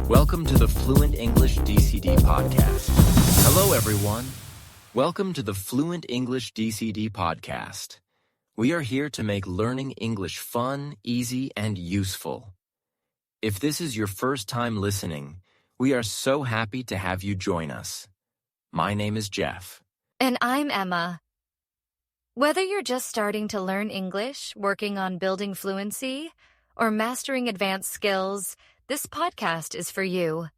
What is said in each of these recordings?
Welcome to the Fluent English DCD podcast. Hello, everyone. Welcome to the Fluent English DCD podcast. We are here to make learning English fun, easy, and useful. If this is your first time listening, we are so happy to have you join us. My name is Jeff. And I'm Emma. Whether you're just starting to learn English, working on building fluency, or mastering advanced skills, this podcast is for you.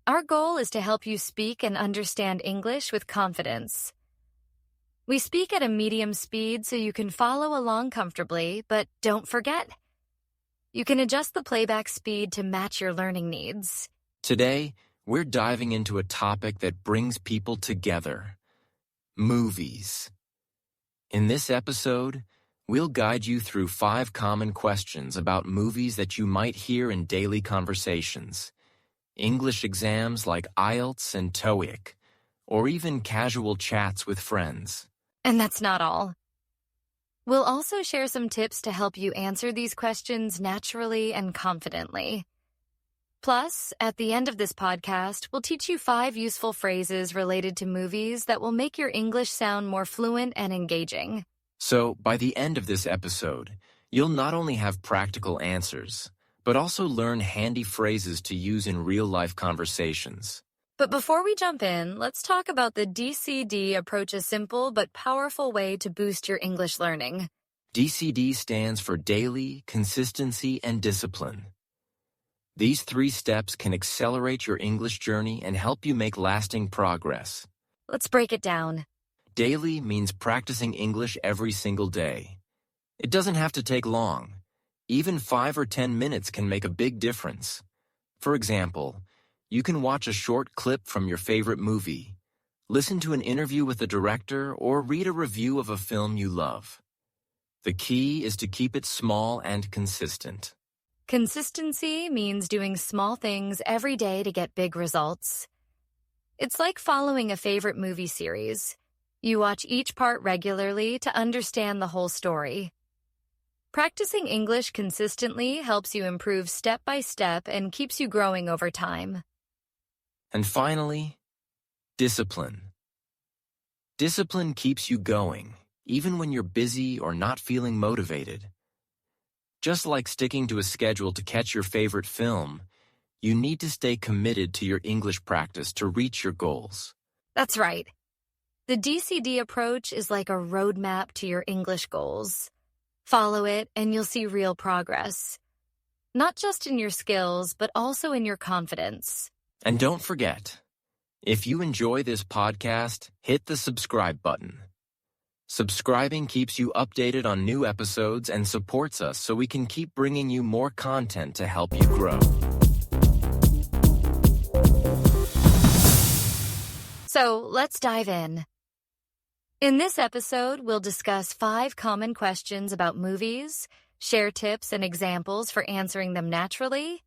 Our goal is to help you speak and understand English with confidence. We speak at a medium speed so you can follow along comfortably, but don't forget, you can adjust the playback speed to match your learning needs. Today, we're diving into a topic that brings people together: movies. In this episode, we'll guide you through 5 common questions about movies that you might hear in daily conversations, English exams like IELTS and TOEIC, or even casual chats with friends. And that's not all. We'll also share some tips to help you answer these questions naturally and confidently. Plus, at the end of this podcast, we'll teach you 5 useful phrases related to movies that will make your English sound more fluent and engaging. So, by the end of this episode, you'll not only have practical answers, but also learn handy phrases to use in real-life conversations. But before we jump in, let's talk about the DCD Approach, a simple but powerful way to boost your English learning. DCD stands for Daily, Consistency, and Discipline. These 3 steps can accelerate your English journey and help you make lasting progress. Let's break it down. Daily means practicing English every single day. It doesn't have to take long. Even 5 or 10 minutes can make a big difference. For example, you can watch a short clip from your favorite movie, listen to an interview with the director, or read a review of a film you love. The key is to keep it small and consistent. Consistency means doing small things every day to get big results. It's like following a favorite movie series. You watch each part regularly to understand the whole story. Practicing English consistently helps you improve step by step and keeps you growing over time. And finally, discipline. Discipline keeps you going, even when you're busy or not feeling motivated. Just like sticking to a schedule to catch your favorite film, you need to stay committed to your English practice to reach your goals. That's right. The DCD approach is like a roadmap to your English goals. Follow it and you'll see real progress. Not just in your skills, but also in your confidence. And don't forget, if you enjoy this podcast, hit the subscribe button. Subscribing keeps you updated on new episodes and supports us so we can keep bringing you more content to help you grow. So let's dive in. In this episode, we'll discuss 5 common questions about movies, share tips and examples for answering them naturally,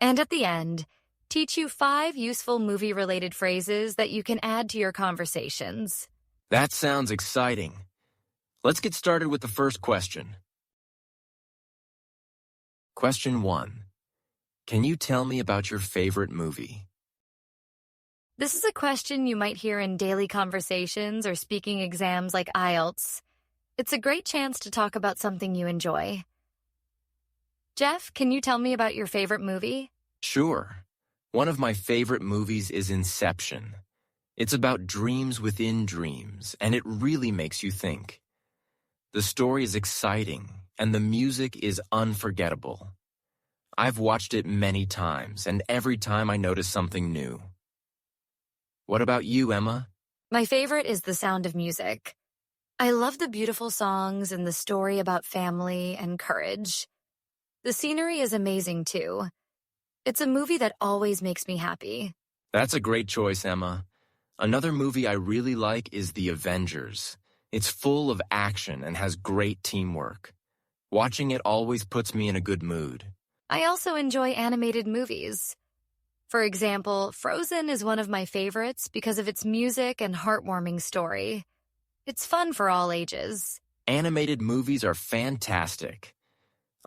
and at the end, teach you 5 useful movie-related phrases that you can add to your conversations. That sounds exciting. Let's get started with the first question. Question 1. Can you tell me about your favorite movie? This is a question you might hear in daily conversations or speaking exams like IELTS. It's a great chance to talk about something you enjoy. Jeff, can you tell me about your favorite movie? Sure. One of my favorite movies is Inception. It's about dreams within dreams, and it really makes you think. The story is exciting, and the music is unforgettable. I've watched it many times, and every time I notice something new. What about you, Emma? My favorite is The Sound of Music. I love the beautiful songs and the story about family and courage. The scenery is amazing, too. It's a movie that always makes me happy. That's a great choice, Emma. Another movie I really like is The Avengers. It's full of action and has great teamwork. Watching it always puts me in a good mood. I also enjoy animated movies. For example, Frozen is one of my favorites because of its music and heartwarming story. It's fun for all ages. Animated movies are fantastic.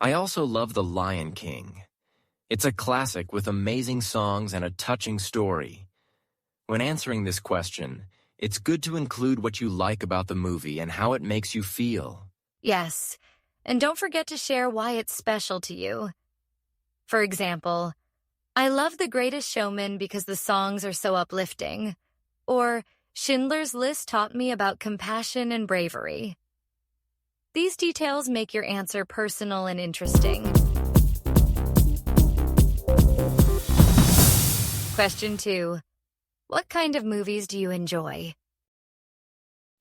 I also love The Lion King. It's a classic with amazing songs and a touching story. When answering this question, it's good to include what you like about the movie and how it makes you feel. Yes, and don't forget to share why it's special to you. For example, I love The Greatest Showman because the songs are so uplifting. Or, Schindler's List taught me about compassion and bravery. These details make your answer personal and interesting. Question 2. What kind of movies do you enjoy?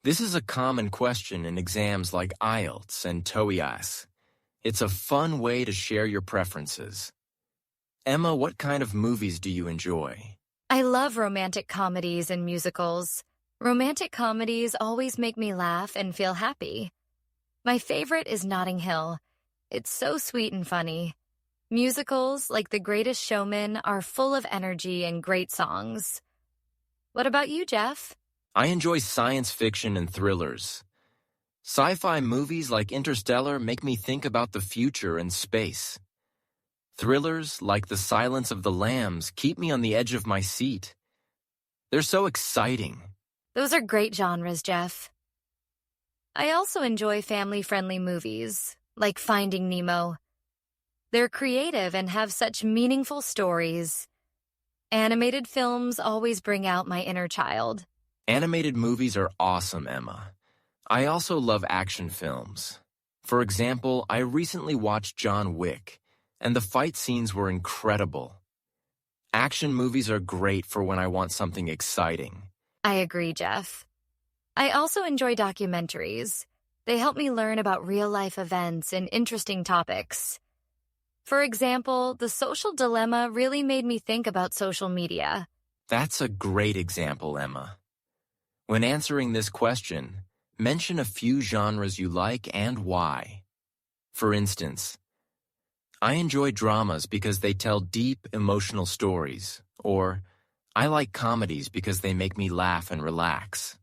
This is a common question in exams like IELTS and TOEIC. It's a fun way to share your preferences. Emma, what kind of movies do you enjoy? I love romantic comedies and musicals. Romantic comedies always make me laugh and feel happy. My favorite is Notting Hill. It's so sweet and funny. Musicals, like The Greatest Showman, are full of energy and great songs. What about you, Jeff? I enjoy science fiction and thrillers. Sci-fi movies like Interstellar make me think about the future and space. Thrillers like The Silence of the Lambs keep me on the edge of my seat. They're so exciting. Those are great genres, Jeff. I also enjoy family-friendly movies, like Finding Nemo. They're creative and have such meaningful stories. Animated films always bring out my inner child. Animated movies are awesome, Emma. I also love action films. For example, I recently watched John Wick, and the fight scenes were incredible. Action movies are great for when I want something exciting. I agree, Jeff. I also enjoy documentaries. They help me learn about real-life events and interesting topics. For example, The Social Dilemma really made me think about social media. That's a great example, Emma. When answering this question, mention a few genres you like and why. For instance, I enjoy dramas because they tell deep, emotional stories, or I like comedies because they make me laugh and relax.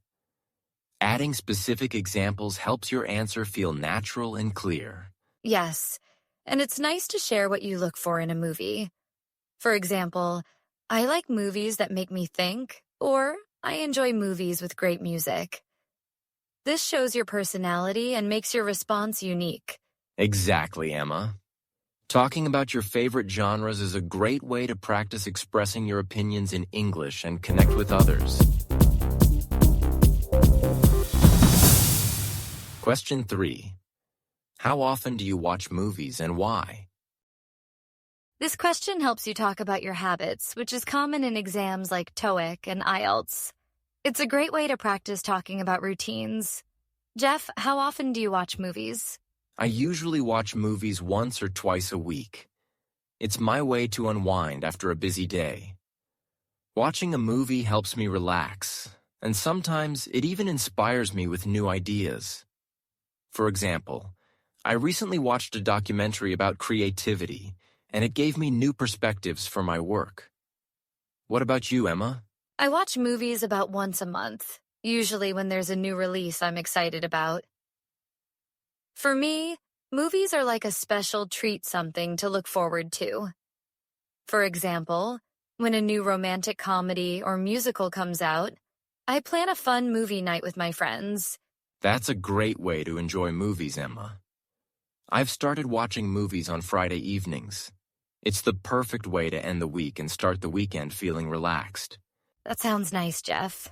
Adding specific examples helps your answer feel natural and clear. Yes, and it's nice to share what you look for in a movie. For example, I like movies that make me think, or I enjoy movies with great music. This shows your personality and makes your response unique. Exactly, Emma. Talking about your favorite genres is a great way to practice expressing your opinions in English and connect with others. Question 3. How often do you watch movies and why? This question helps you talk about your habits, which is common in exams like TOEIC and IELTS. It's a great way to practice talking about routines. Jeff, how often do you watch movies? I usually watch movies once or twice a week. It's my way to unwind after a busy day. Watching a movie helps me relax, and sometimes it even inspires me with new ideas. For example, I recently watched a documentary about creativity, and it gave me new perspectives for my work. What about you, Emma? I watch movies about once a month, usually when there's a new release I'm excited about. For me, movies are like a special treat, something to look forward to. For example, when a new romantic comedy or musical comes out, I plan a fun movie night with my friends. That's a great way to enjoy movies, Emma. I've started watching movies on Friday evenings. It's the perfect way to end the week and start the weekend feeling relaxed. That sounds nice, Jeff.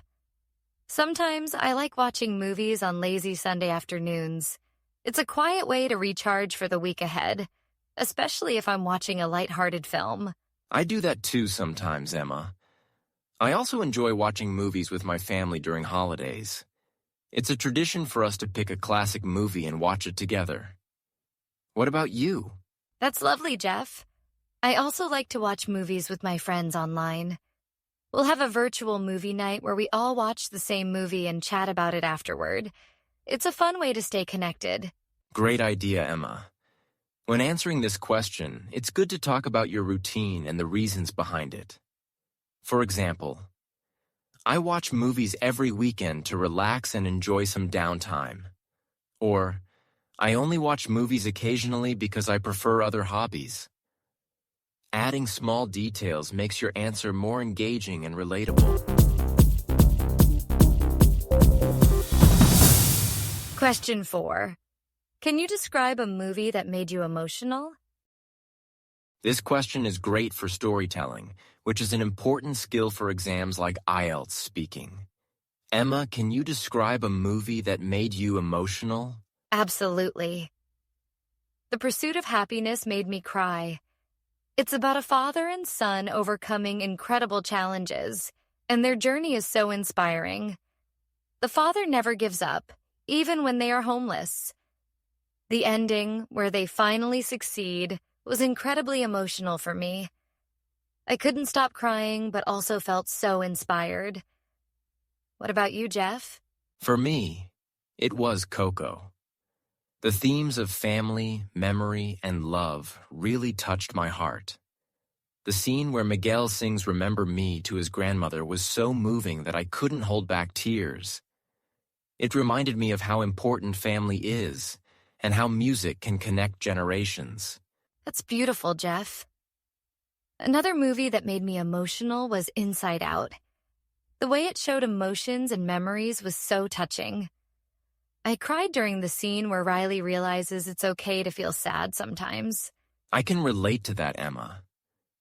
Sometimes I like watching movies on lazy Sunday afternoons. It's a quiet way to recharge for the week ahead, especially if I'm watching a lighthearted film. I do that too sometimes, Emma. I also enjoy watching movies with my family during holidays. It's a tradition for us to pick a classic movie and watch it together. What about you? That's lovely, Jeff. I also like to watch movies with my friends online. We'll have a virtual movie night where we all watch the same movie and chat about it afterward. It's a fun way to stay connected. Great idea, Emma. When answering this question, it's good to talk about your routine and the reasons behind it. For example, I watch movies every weekend to relax and enjoy some downtime. Or, I only watch movies occasionally because I prefer other hobbies. Adding small details makes your answer more engaging and relatable. Question 4. Can you describe a movie that made you emotional? This question is great for storytelling, which is an important skill for exams like IELTS speaking. Emma, can you describe a movie that made you emotional? Absolutely. The Pursuit of Happiness made me cry. It's about a father and son overcoming incredible challenges, and their journey is so inspiring. The father never gives up, even when they are homeless. The ending, where they finally succeed, was incredibly emotional for me. I couldn't stop crying, but also felt so inspired. What about you, Jeff? For me, it was Coco. The themes of family, memory, and love really touched my heart. The scene where Miguel sings "Remember Me" to his grandmother was so moving that I couldn't hold back tears. It reminded me of how important family is and how music can connect generations. That's beautiful, Jeff. Another movie that made me emotional was Inside Out. The way it showed emotions and memories was so touching. I cried during the scene where Riley realizes it's okay to feel sad sometimes. I can relate to that, Emma.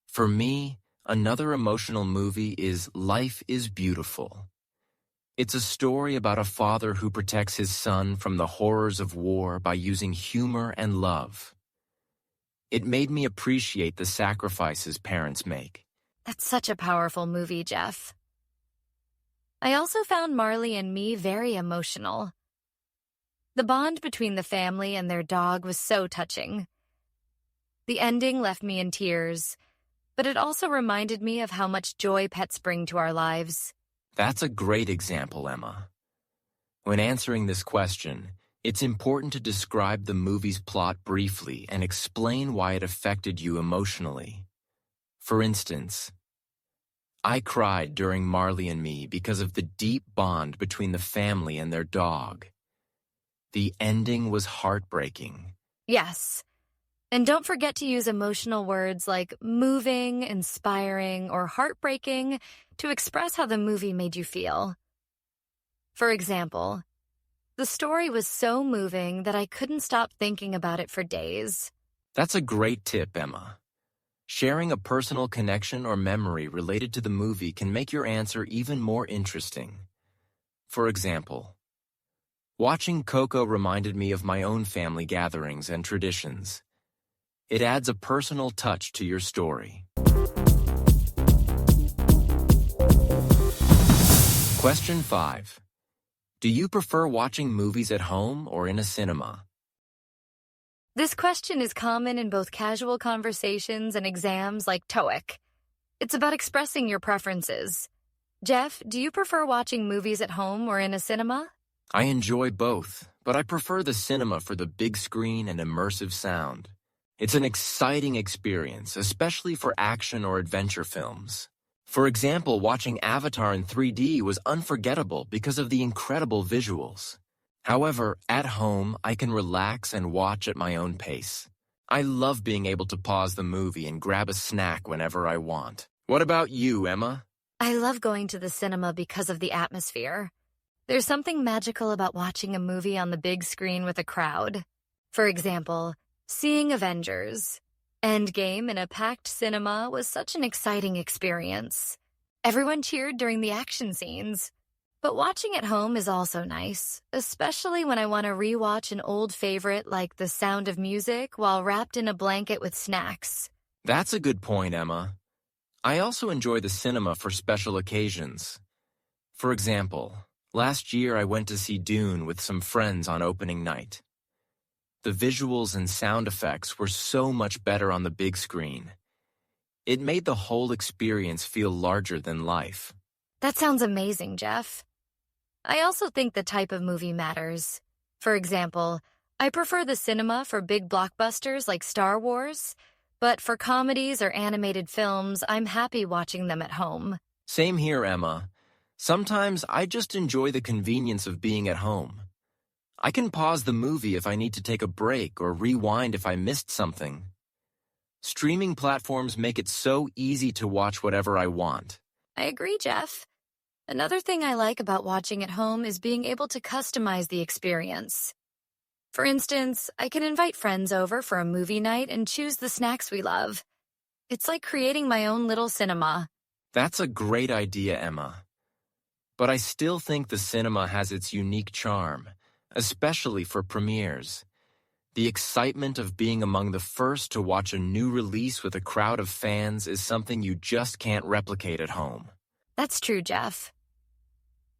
For me, another emotional movie is Life is Beautiful. It's a story about a father who protects his son from the horrors of war by using humor and love. It made me appreciate the sacrifices parents make. That's such a powerful movie, Jeff. I also found Marley and Me very emotional. The bond between the family and their dog was so touching. The ending left me in tears, but it also reminded me of how much joy pets bring to our lives. That's a great example, Emma. When answering this question, it's important to describe the movie's plot briefly and explain why it affected you emotionally. For instance, I cried during Marley and Me because of the deep bond between the family and their dog. The ending was heartbreaking. Yes. And don't forget to use emotional words like moving, inspiring, or heartbreaking to express how the movie made you feel. For example, the story was so moving that I couldn't stop thinking about it for days. That's a great tip, Emma. Sharing a personal connection or memory related to the movie can make your answer even more interesting. For example, watching Coco reminded me of my own family gatherings and traditions. It adds a personal touch to your story. Question 5. Do you prefer watching movies at home or in a cinema? This question is common in both casual conversations and exams like TOEIC. It's about expressing your preferences. Jeff, do you prefer watching movies at home or in a cinema? I enjoy both, but I prefer the cinema for the big screen and immersive sound. It's an exciting experience, especially for action or adventure films. For example, watching Avatar in 3D was unforgettable because of the incredible visuals. However, at home, I can relax and watch at my own pace. I love being able to pause the movie and grab a snack whenever I want. What about you, Emma? I love going to the cinema because of the atmosphere. There's something magical about watching a movie on the big screen with a crowd. For example, seeing Avengers Endgame in a packed cinema was such an exciting experience. Everyone cheered during the action scenes. But watching at home is also nice, especially when I want to rewatch an old favorite like The Sound of Music while wrapped in a blanket with snacks. That's a good point, Emma. I also enjoy the cinema for special occasions. For example, last year I went to see Dune with some friends on opening night. The visuals and sound effects were so much better on the big screen. It made the whole experience feel larger than life. That sounds amazing, Jeff. I also think the type of movie matters. For example, I prefer the cinema for big blockbusters like Star Wars, but for comedies or animated films, I'm happy watching them at home. Same here, Emma. Sometimes I just enjoy the convenience of being at home. I can pause the movie if I need to take a break or rewind if I missed something. Streaming platforms make it so easy to watch whatever I want. I agree, Jeff. Another thing I like about watching at home is being able to customize the experience. For instance, I can invite friends over for a movie night and choose the snacks we love. It's like creating my own little cinema. That's a great idea, Emma. But I still think the cinema has its unique charm, especially for premieres. The excitement of being among the first to watch a new release with a crowd of fans is something you just can't replicate at home. That's true, Jeff.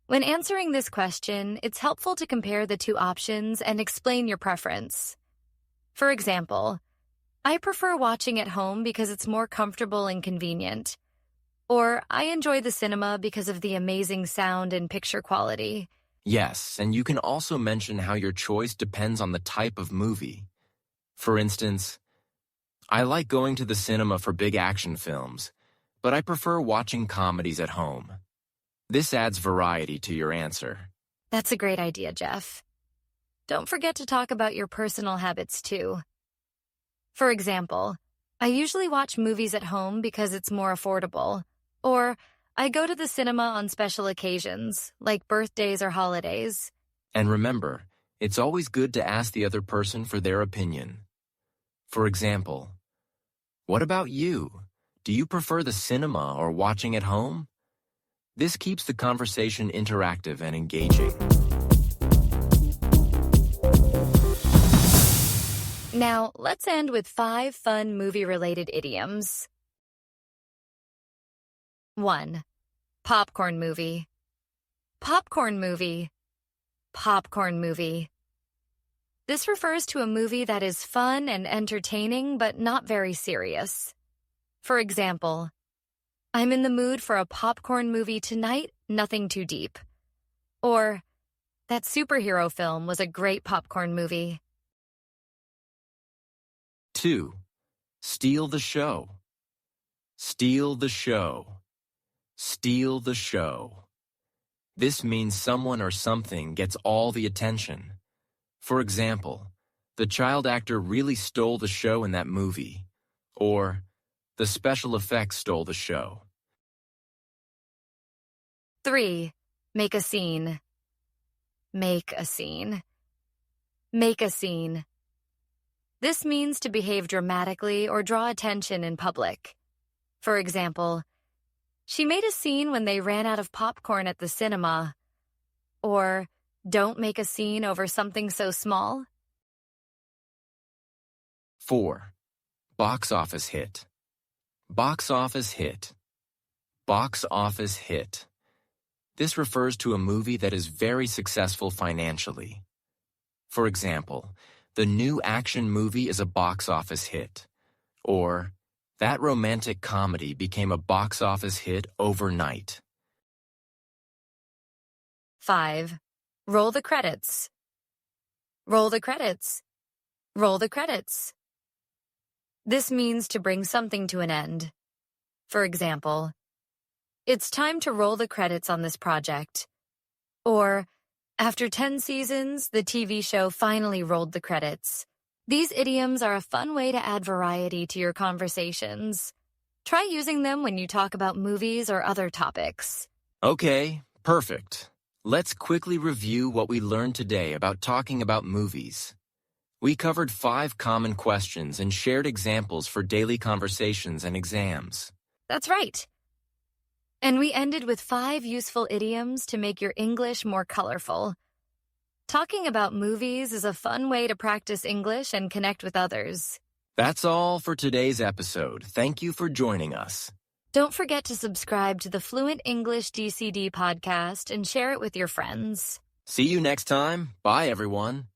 When answering this question, it's helpful to compare the two options and explain your preference. For example, I prefer watching at home because it's more comfortable and convenient. Or I enjoy the cinema because of the amazing sound and picture quality. Yes, and you can also mention how your choice depends on the type of movie. For instance, I like going to the cinema for big action films, but I prefer watching comedies at home. This adds variety to your answer. That's a great idea, Jeff. Don't forget to talk about your personal habits too. For example, I usually watch movies at home because it's more affordable, or I go to the cinema on special occasions, like birthdays or holidays. And remember, it's always good to ask the other person for their opinion. For example, what about you? Do you prefer the cinema or watching at home? This keeps the conversation interactive and engaging. Now, let's end with 5 fun movie-related idioms. 1. Popcorn movie. Popcorn movie. Popcorn movie. This refers to a movie that is fun and entertaining but not very serious. For example, I'm in the mood for a popcorn movie tonight, nothing too deep. Or, that superhero film was a great popcorn movie. 2. Steal the show. Steal the show. Steal the show. This means someone or something gets all the attention. For example, the child actor really stole the show in that movie. Or, the special effects stole the show. 3. Make a scene. Make a scene. Make a scene. This means to behave dramatically or draw attention in public. For example, she made a scene when they ran out of popcorn at the cinema. Or, don't make a scene over something so small. 4. Box office hit. Box office hit. Box office hit. This refers to a movie that is very successful financially. For example, the new action movie is a box office hit. Or, that romantic comedy became a box office hit overnight. 5. Roll the credits. Roll the credits. Roll the credits. This means to bring something to an end. For example, it's time to roll the credits on this project. Or, after 10 seasons, the TV show finally rolled the credits. These idioms are a fun way to add variety to your conversations. Try using them when you talk about movies or other topics. Okay, perfect. Let's quickly review what we learned today about talking about movies. We covered 5 common questions and shared examples for daily conversations and exams. That's right. And we ended with 5 useful idioms to make your English more colorful. Talking about movies is a fun way to practice English and connect with others. That's all for today's episode. Thank you for joining us. Don't forget to subscribe to the Fluent English DCD podcast and share it with your friends. See you next time. Bye, everyone.